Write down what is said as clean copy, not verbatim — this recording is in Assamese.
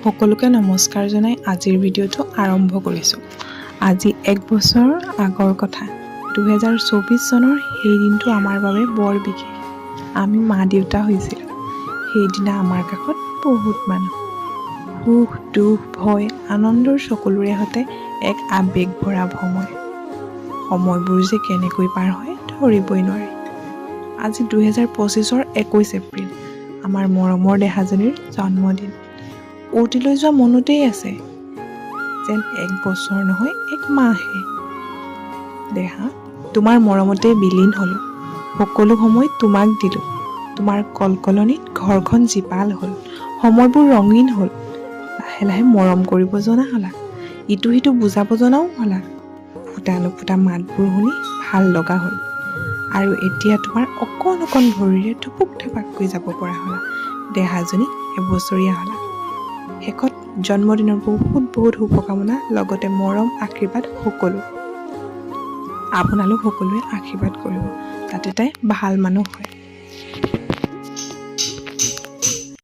সকলোকে নমস্কাৰ জনাই আজিৰ ভিডিঅ'টো আৰম্ভ কৰিছোঁ। আজি 1 বছৰ আগৰ কথা, 2024 চনৰ সেই দিনটো আমাৰ বাবে বৰ বিশেষ। আমি মা দেউতা হৈছিলোঁ। সেইদিনা আমাৰ কাষত বহুত মানুহ, সুখ দুখ ভয় আনন্দৰ সকলোৰে সৈতে এক আৱেগ ভৰা সময়বোৰ যে কেনেকৈ পাৰ হয় ধৰিবই নোৱাৰি। আজি 2025 21 এপ্ৰিল, আমাৰ মৰমৰ দেহাজনীৰ জন্মদিন। উটি লৈ যোৱা মনতেই আছে যেন 1 বছৰ নহয় 1 মাহহে। দেহা, তোমাৰ মৰমতে বিলীন হ'লো, সকলো সময় তোমাক দিলোঁ। তোমাৰ কলকলনিত ঘৰখন জীপাল হ'ল, সময়বোৰ ৰঙীন হ'ল। লাহে লাহে মৰম কৰিব জনা হ'লা, ইটো সিটো বুজাব জনাও হ'লা। ফুটা নুফুটা মাতবোৰ শুনি ভাল লগা হ'ল। আৰু এতিয়া তোমাৰ অকণ অকণ ভৰিৰে থুপুক থাপাককৈ যাব পৰা হ'লা। দেহাজনী এবছৰীয়া হ'লা। শেষত জন্মদিনৰ বহুত বহুত শুভকামনা, লগতে মৰম আশীৰ্বাদ সকলো। আপোনালোক সকলোৱে আশীৰ্বাদ কৰিব যাতে তাই ভাল মানুহ হয়।